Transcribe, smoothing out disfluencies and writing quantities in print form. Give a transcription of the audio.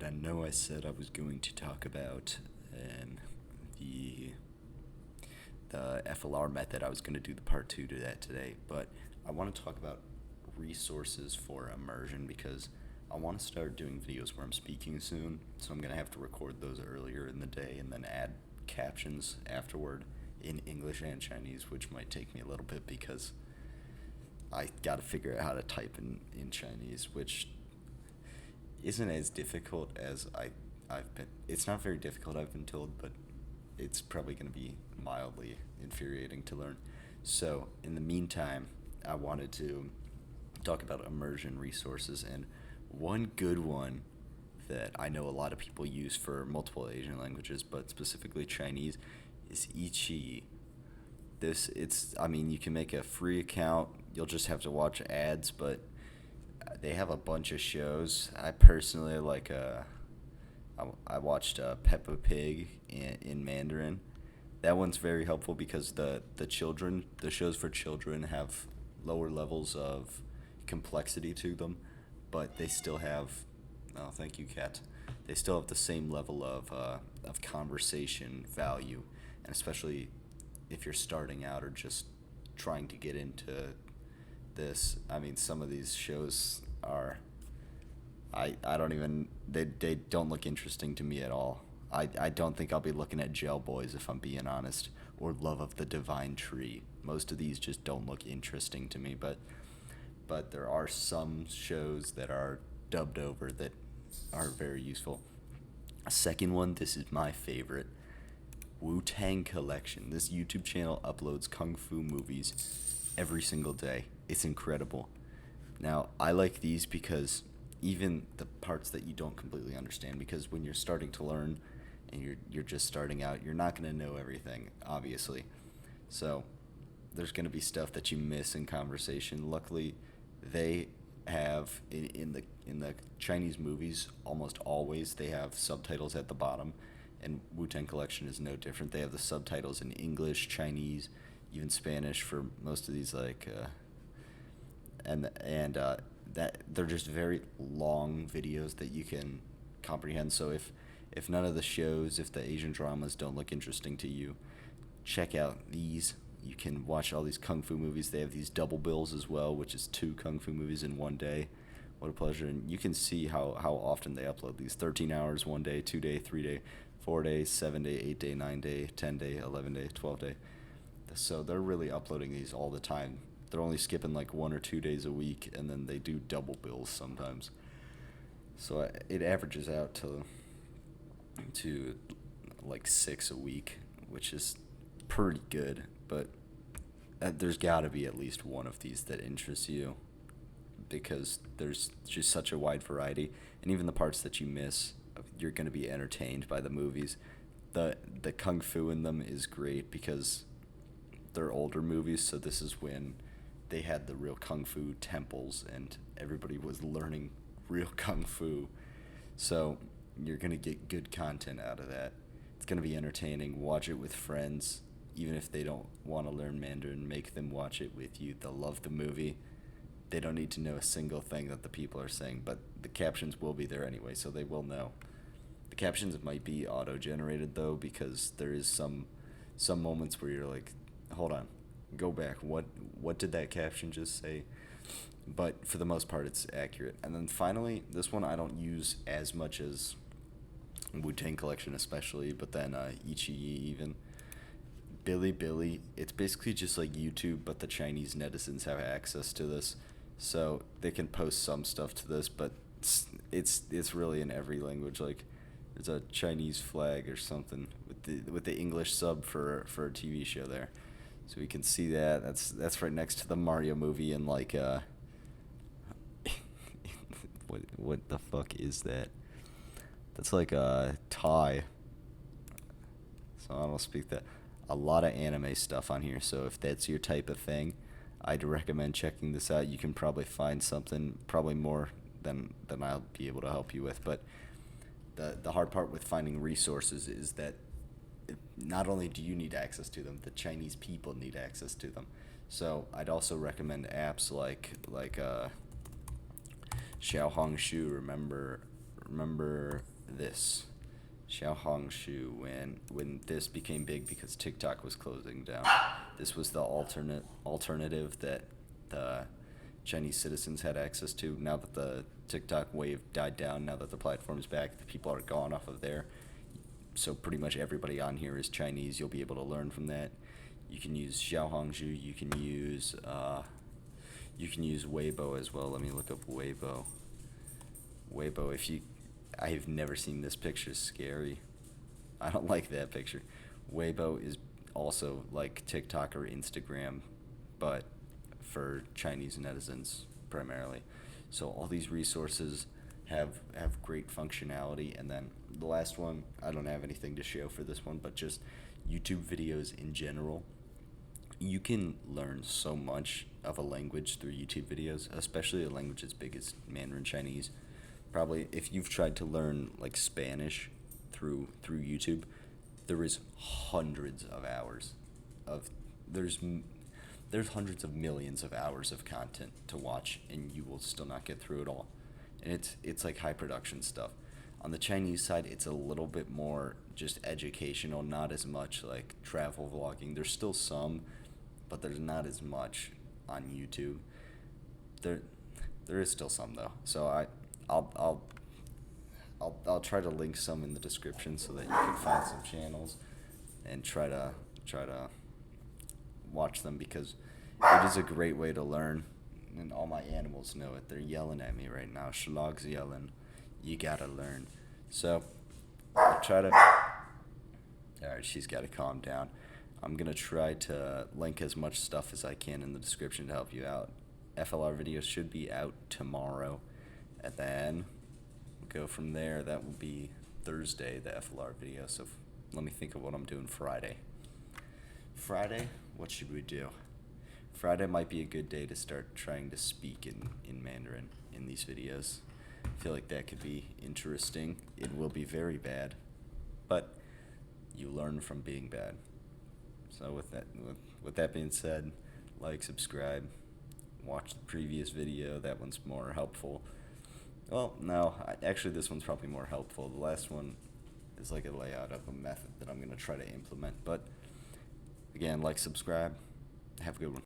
Alright, I know I said I was going to talk about the FLR method. I was going to do the part two to that today, but I want to talk about resources for immersion because I want to start doing videos where I'm speaking soon, so I'm going to have to record those earlier in the day and then add captions afterward in English and Chinese, which might take me a little bit because I got to figure out how to type in Chinese, which isn't as difficult as I've been. It's not very difficult, I've been told, but it's probably going to be mildly infuriating to learn. So, in the meantime, I wanted to talk about immersion resources, and one good one that I know a lot of people use for multiple Asian languages, but specifically Chinese, is Ichi. You can make a free account. You'll just have to watch ads, but they have a bunch of shows. I personally I watched Peppa Pig in Mandarin. That one's very helpful because the shows for children have lower levels of complexity to them, but they still have. Oh, thank you, Kat. They still have the same level of conversation value, and especially if you're starting out or just trying to get into this. I mean, some of these shows are I don't even they don't look interesting to me at all. I don't think I'll be looking at Jail Boys if I'm being honest, or Love of the Divine Tree. Most of these just don't look interesting to me, but there are some shows that are dubbed over that are very useful. A second one, this is my favorite. Tang Collection. This YouTube channel uploads kung fu movies every single day. It's incredible. Now, I like these because even the parts that you don't completely understand, because when you're starting to learn and you're just starting out, you're not going to know everything, obviously. So, there's going to be stuff that you miss in conversation. Luckily, they have in the Chinese movies, almost always they have subtitles at the bottom, and Wu-Tang Collection is no different. They have the subtitles in English, Chinese, even Spanish for most of these, that they're just very long videos that you can comprehend. So if none of the shows, if the Asian dramas don't look interesting to you, check out these. You can watch all these kung fu movies. They have these double bills as well, which is 2 kung fu movies in one day. What a pleasure. And you can see how often they upload these. 13 hours one day, 2 day, 3 day, 4 day, 7 day, 8 day, 9 day, 10 day, 11 day, 12 day. So they're really uploading these all the time. They're only skipping like 1 or 2 days a week, and then they do double bills sometimes. So it averages out to like 6 a week, which is pretty good. But there's got to be at least one of these that interests you, because there's just such a wide variety, and even the parts that you miss, you're going to be entertained by the movies. The kung fu in them is great because they're older movies, so this is when they had the real kung fu temples and everybody was learning real kung fu. So you're going to get good content out of that. It's going to be entertaining. Watch it with friends. Even if they don't want to learn Mandarin, make them watch it with you. They'll love the movie. They don't need to know a single thing that the people are saying, but the captions will be there anyway, so they will know. The captions might be auto-generated, though, because there is some moments where you're like, hold on, go back. What did that caption just say? But for the most part, it's accurate. And then finally, this one I don't use as much as Wu-Tang Collection especially, but then Ichi even. Billy, it's basically just like YouTube, but the Chinese netizens have access to this, so they can post some stuff to this, but it's really in every language. Like there's a Chinese flag or something with the English sub for a TV show there, so we can see that. That's right next to the Mario movie, and what the fuck is that? That's like a Thai. So I don't speak that. A lot of anime stuff on here, so if that's your type of thing, I'd recommend checking this out. You can probably find something, probably more than I'll be able to help you with, but the hard part with finding resources is that not only do you need access to them, the Chinese people need access to them. So I'd also recommend apps like Xiaohongshu. remember this. Xiaohongshu, when this became big because TikTok was closing down. This was the alternative that the Chinese citizens had access to. Now that the TikTok wave died down, now that the platform's back, the people are gone off of there. So pretty much everybody on here is Chinese. You'll be able to learn from that. You can use Xiaohongshu. You can use Weibo as well. Let me look up Weibo. Weibo. I have never seen this picture. Scary. I don't like that picture. Weibo is also like TikTok or Instagram, but for Chinese netizens primarily. So all these resources have great functionality. And then the last one, I don't have anything to show for this one, but just YouTube videos in general. You can learn so much of a language through YouTube videos, especially a language as big as Mandarin Chinese. Probably if you've tried to learn like Spanish through YouTube, there is hundreds of hours of there's hundreds of millions of hours of content to watch, and you will still not get through it all. And it's like high production stuff. On the Chinese side, it's a little bit more just educational, not as much like travel vlogging. There's still some, but there's not as much on YouTube. There is still some though. So I'll try to link some in the description so that you can find some channels and try to watch them, because it is a great way to learn. And all my animals know it. They're yelling at me right now. Schlog's yelling. You gotta learn. So I'll try to. Alright, she's gotta calm down. I'm gonna try to link as much stuff as I can in the description to help you out. FLR videos should be out tomorrow, and then we'll go from there. That will be Thursday, the FLR video. So let me think of what I'm doing Friday. Friday, what should we do? Friday might be a good day to start trying to speak in Mandarin in these videos. I feel like that could be interesting. It will be very bad, but you learn from being bad. So with that being said, like, subscribe, watch the previous video. That one's more helpful. Well, no, actually this one's probably more helpful. The last one is like a layout of a method that I'm going to try to implement. But again, like, subscribe. Have a good one.